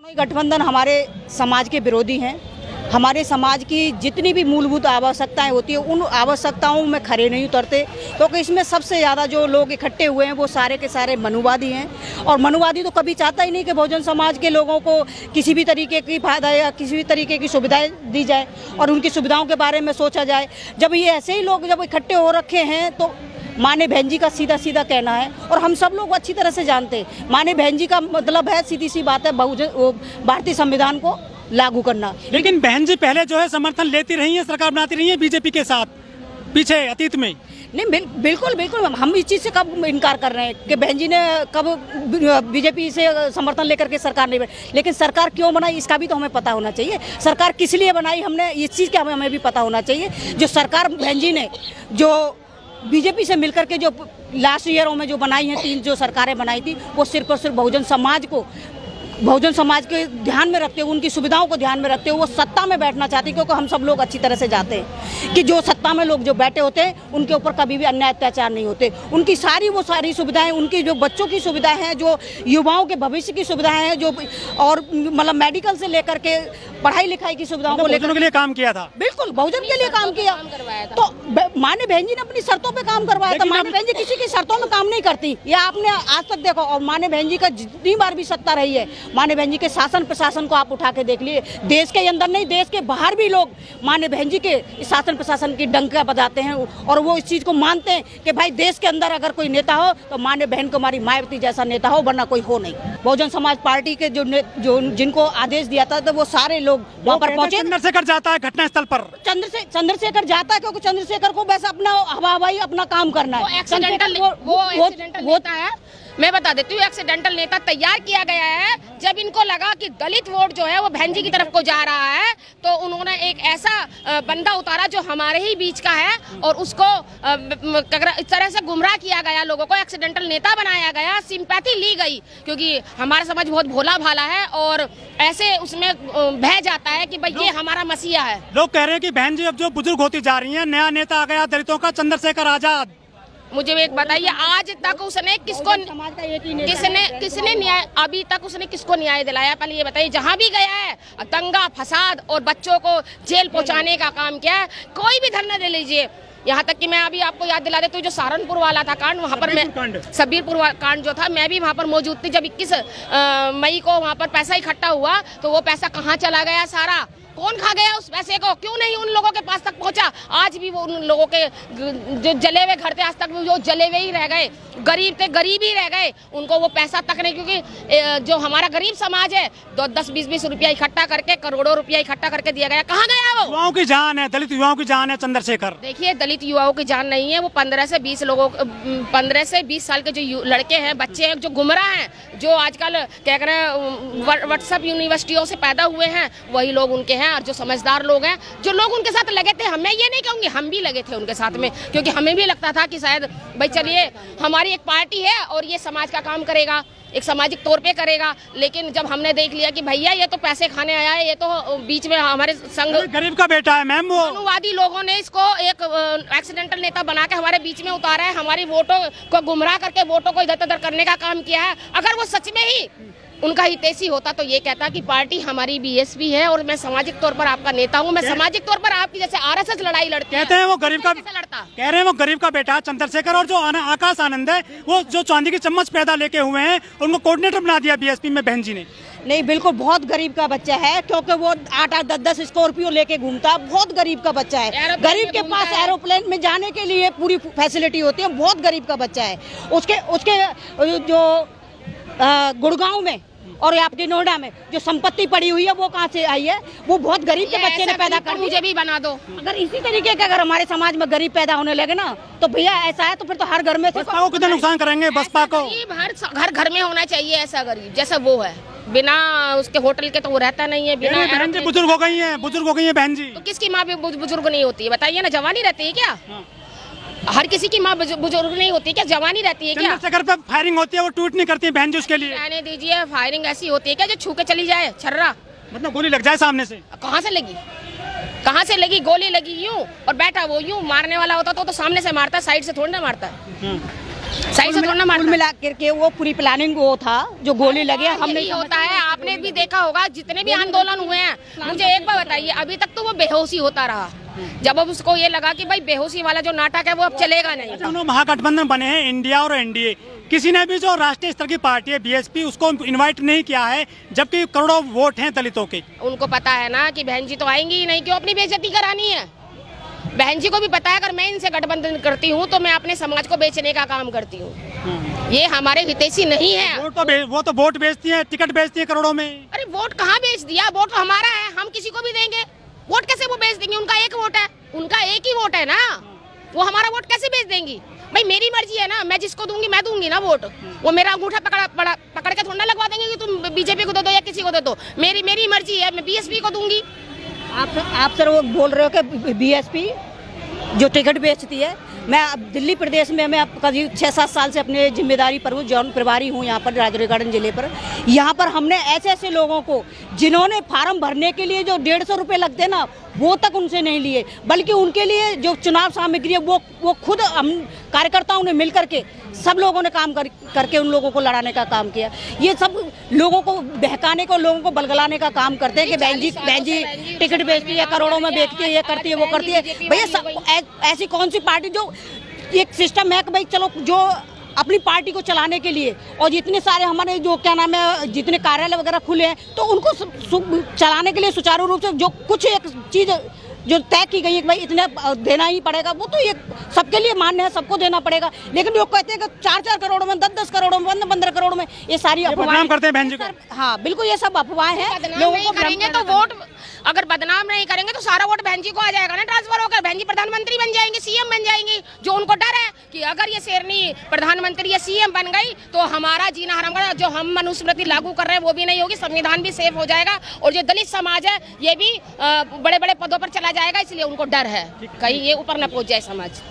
दोनों गठबंधन हमारे समाज के विरोधी हैं। हमारे समाज की जितनी भी मूलभूत आवश्यकताएं होती है उन आवश्यकताओं में खरे नहीं उतरते, क्योंकि इसमें सबसे ज़्यादा जो लोग इकट्ठे हुए हैं वो सारे के सारे मनुवादी हैं। और मनुवादी तो कभी चाहता ही नहीं कि बहुजन समाज के लोगों को किसी भी तरीके की फायदा या किसी भी तरीके की सुविधाएं दी जाए और उनकी सुविधाओं के बारे में सोचा जाए। जब ये ऐसे ही लोग जब इकट्ठे हो रखे हैं तो माने बहन जी का सीधा सीधा कहना है और हम सब लोग अच्छी तरह से जानते हैं, माने बहन जी का मतलब है सीधी सी बात है भारतीय संविधान को लागू करना। लेकिन बहन जी पहले जो है समर्थन लेती रही है, सरकार बनाती रही है बीजेपी के साथ पीछे अतीत में। नहीं बिल्कुल बिल्कुल हम इस चीज़ से कब इनकार कर रहे हैं कि बहन जी ने कब बीजेपी से समर्थन लेकर के सरकार नहीं बनाई, लेकिन सरकार क्यों बनाई इसका भी तो हमें पता होना चाहिए। सरकार किस लिए बनाई हमने इस चीज़ का हमें भी पता होना चाहिए। जो सरकार बहन जी ने जो बीजेपी से मिलकर के जो लास्ट ईयरों में जो बनाई हैं 3 जो सरकारें बनाई थी वो सिर्फ और सिर्फ बहुजन समाज के ध्यान में रखते हुए उनकी सुविधाओं को ध्यान में रखते हुए वो सत्ता में बैठना चाहती, क्योंकि हम सब लोग अच्छी तरह से जानते हैं कि जो सत्ता में लोग जो बैठे होते हैं उनके ऊपर कभी भी अन्याय अत्याचार नहीं होते। उनकी सारी सुविधाएं, उनकी जो बच्चों की सुविधाएं हैं, जो युवाओं के भविष्य की सुविधाएं हैं, जो और मतलब मेडिकल से लेकर के पढ़ाई लिखाई की सुविधाओं को लेकर के लिए काम किया था। बिल्कुल बहुजन के लिए काम किया तो माने बहन जी ने अपनी शर्तों पे काम करवाया था। माने बहन जी किसी की शर्तों में काम नहीं करती, ये आपने आज तक देखो। और माने बहन जी का जितनी बार भी सत्ता रही है, माने बहन जी के शासन प्रशासन को आप उठा के देख लिए, देश के अंदर नहीं देश के बाहर भी लोग माने बहन जी के शासन प्रशासन की डंका बजाते हैं और वो इस चीज को मानते हैं कि भाई देश के अंदर अगर कोई नेता हो तो माने बहन कुमारी मायावती जैसा नेता हो, वरना कोई हो नहीं। बहुजन समाज पार्टी के जो जिनको आदेश दिया था तो वो सारे लोग वहाँ पर पहुंचे। चंद्रशेखर जाता है घटना स्थल पर, चंद्रशेखर जाता है क्योंकि चंद्रशेखर को बस अपना हवाई अपना काम करना है। वो होता है। मैं बता देती हूँ, एक्सीडेंटल नेता तैयार किया गया है। जब इनको लगा कि दलित वोट जो है वो बहन जी की तरफ को जा रहा है तो उन्होंने एक ऐसा बंदा उतारा जो हमारे ही बीच का है और उसको इस तरह से गुमराह किया गया, लोगों को एक्सीडेंटल नेता बनाया गया, सिंपैथी ली गई, क्योंकि हमारा समाज बहुत भोला भाला है और ऐसे उसमें बह जाता है कि भाई ये हमारा मसीहा है। लोग कह रहे हैं कि बहन जी अब जो बुजुर्ग होती जा रही है, नया नेता आ गया दलितों का, चंद्रशेखर आजाद। मुझे एक बताइए, आज तक उसने किसने न्याय, अभी तक उसने किसको न्याय दिलाया? पहले ये बताइए। जहाँ भी गया है दंगा फसाद और बच्चों को जेल पहुँचाने का काम किया है। कोई भी धरना दे लीजिए, यहाँ तक कि मैं अभी आपको याद दिला देती हूँ, जो सहारनपुर वाला था कांड, वहाँ पर मैं सबीरपुर कांड जो था, मैं भी वहाँ पर मौजूद थी। जब 21 मई को वहाँ पर पैसा इकट्ठा हुआ तो वो पैसा कहाँ चला गया, सारा कौन खा गया उस पैसे को, क्यों नहीं उन लोगों के पास तक पहुंचा? आज भी वो उन लोगों के जो जले हुए घर थे, आज तक वो जले हुए ही रह गए, गरीब थे गरीब ही रह गए, उनको वो पैसा तक नहीं। क्योंकि जो हमारा गरीब समाज है 10-20 रुपया इकट्ठा करके, करोड़ों रुपया इकट्ठा करके दिया गया, कहाँ गया वो? युवाओं की जान है, दलित युवाओं की जान है चंद्रशेखर। देखिए, दलित युवाओं की जान नहीं है, वो 15 से 20 साल के जो लड़के हैं, बच्चे हैं, जो गुमराह हैं, जो आजकल क्या कह रहे हैं व्हाट्सएप यूनिवर्सिटियों से पैदा हुए हैं, वही लोग उनके हैं। और जो समझदार लोग हैं, जो लोग उनके साथ लगे थे, मैं ये नहीं कहूँगी, हम भी लगे थे उनके साथ में, क्योंकि हमें भी लगता था कि शायद भाई चलिए हमारी एक पार्टी है और ये समाज का काम करेगा, एक सामाजिक तौर पे करेगा। लेकिन जब हमने देख लिया कि भैया ये तो पैसे खाने आया है, ये तो बीच में हमारे संग गरीब का बेटा है मैम, वो मनुवादी लोगों ने इसको एक एक्सीडेंटल नेता बना के हमारे बीच में उतारा है, हमारी वोटों को गुमराह करके वोटों को इधर उधर करने का काम किया है। अगर वो सच में ही उनका हितैषी होता तो ये कहता कि पार्टी हमारी बीएसपी है और मैं सामाजिक तौर पर आपका नेता हूँ, मैं सामाजिक तौर पर आपकी जैसे आरएसएस लड़ाई लड़ती कहते हैं वो गरीब का लड़ता, कह रहे हैं वो गरीब का बेटा चंद्रशेखर। और जो आकाश आनंद है वो जो चांदी की चम्मच पैदा लेके हुए हैं, उनको कोऑर्डिनेटर बना दिया बीएसपी में बहन जी ने। नहीं बिल्कुल बहुत गरीब का बच्चा है, क्योंकि वो 8-8, 10-10 स्कॉर्पियो लेके घूमता है, बहुत गरीब का बच्चा है। गरीब के पास एरोप्लेन में जाने के लिए पूरी फैसिलिटी होती है, बहुत गरीब का बच्चा है। उसके जो गुड़गांव में और आपके नोएडा में जो संपत्ति पड़ी हुई है वो कहाँ से आई है? वो बहुत गरीब के बच्चे ने पैदा कर, मुझे भी बना दो। अगर इसी तरीके के अगर हमारे समाज में गरीब पैदा होने लगे ना तो भैया ऐसा है तो फिर तो हर घर में बसपा को कितना नुकसान करेंगे? बसपा को हर घर में होना चाहिए ऐसा गरीब जैसा वो है, बिना उसके होटल के तो वो रहता नहीं है। बिना बहन जी बुजुर्ग हो गई है बहन जी। तो किसकी माँ भी बुजुर्ग नहीं होती है बताइए ना? जवानी रहती है क्या? हर किसी की माँ बुजुर्ग नहीं होती क्या? जवानी रहती है क्या? चंद्रशेखर पे फायरिंग होती है, वो ट्वीट नहीं करती है बहन जी उसके लिए। रहने दीजिए, फायरिंग ऐसी होती है क्या जो छू के चली जाए छर्रा? मतलब गोली लग जाए सामने से? कहाँ से लगी? कहाँ से लगी? गोली लगी यूं और बैठा वो यूं, मारने वाला होता तो सामने से मारता, साइड से थोड़ी ना मारता है। सही से थोड़ा ना मारता। मिला करके वो पूरी प्लानिंग वो था जो गोली लगे हमने यही होता है। आपने भी देखा होगा जितने भी आंदोलन हुए हैं, मुझे एक बार बताइए, अभी तक तो वो बेहोशी होता रहा। जब अब उसको ये लगा कि भाई बेहोशी वाला जो नाटक है वो अब चलेगा नहीं। दोनों महागठबंधन बने हैं, इंडिया और एनडीए, किसी ने भी जो राष्ट्रीय स्तर की पार्टी है बीएसपी उसको इनवाइट नहीं किया है, जबकि करोड़ों वोट हैं दलितों के। उनको पता है ना कि बहन जी तो आएंगी ही नहीं, क्यों अपनी बेइज्जती करानी है। बहन जी को भी पता है अगर मैं इनसे गठबंधन करती हूँ तो मैं अपने समाज को बेचने का काम करती हूँ। ये हमारे हितैषी नहीं है। वो तो वोट बेचती है, टिकट बेचती है करोड़ों में। अरे वोट कहाँ बेच दिया, वोट तो हमारा है, हम किसी को भी देंगे। वोट कैसे वो बेच देंगे, उनका एक वोट है, उनका एक ही वोट है ना, वो हमारा वोट कैसे बेच देंगी। भाई मेरी मर्जी है ना, मैं जिसको दूंगी मैं दूंगी ना वोट। वो मेरा अंगूठा पकड़ के थोड़ा लगवा देंगे कि तुम बीजेपी को दे दो या किसी को दे दो। मेरी मर्जी है, मैं बीएसपी को दूंगी। आप सर वो बोल रहे हो कि बीएसपी जो टिकट बेचती है। मैं अब दिल्ली प्रदेश में मैं करीब 6-7 साल से अपने जिम्मेदारी पर हूँ, जौन प्रभारी हूँ यहाँ पर राजौरी जिले पर। यहाँ पर हमने ऐसे लोगों को जिन्होंने फार्म भरने के लिए जो 150 रुपये लगते ना वो तक उनसे नहीं लिए, बल्कि उनके लिए जो चुनाव सामग्री है वो खुद हम कार्यकर्ताओं ने मिल करके सब लोगों ने काम करके उन लोगों को लड़ाने का काम किया। ये सब लोगों को बहकाने को, लोगों को बलगलाने का काम करते हैं कि बहन जी टिकट बेचती है, करोड़ों में बेचती है, ये करती है वो करती है। भैया ऐसी कौन सी पार्टी जो एक सिस्टम है कि भाई चलो जो अपनी पार्टी को चलाने के लिए, और जितने सारे हमारे जो क्या नाम है जितने कार्यालय वगैरह खुले हैं तो उनको चलाने के लिए सुचारू रूप से जो कुछ एक चीज जो तय की गई है कि भाई इतना देना ही पड़ेगा, वो तो ये सबके लिए मान्य है, सबको देना पड़ेगा। लेकिन लोग कहते हैं कि 4-4 करोड़ में, 10-10 करोड़ में, 15 करोड़ में, ये सारी अफवाहें करते हैं बहन जी को। हाँ बिल्कुल, ये सब अफवाहें हैं। लोगों को करेंगे तो वोट, अगर बदनाम नहीं करेंगे तो सारा वोट बहन जी को आ जाएगा ना, ट्रांसफर होकर बहन जी प्रधानमंत्री बन जाएंगे, सीएम बन जाएंगी। जो उनको डर है कि अगर ये शेरनी प्रधानमंत्री या सीएम बन गई तो हमारा जीना हराम का जो हम मनुस्मृति लागू कर रहे हैं वो भी नहीं होगी, संविधान भी सेफ हो जाएगा, और जो दलित समाज है ये भी बड़े बड़े पदों पर चला जाएगा। इसलिए उनको डर है कहीं ये ऊपर न पहुंच जाए समाज।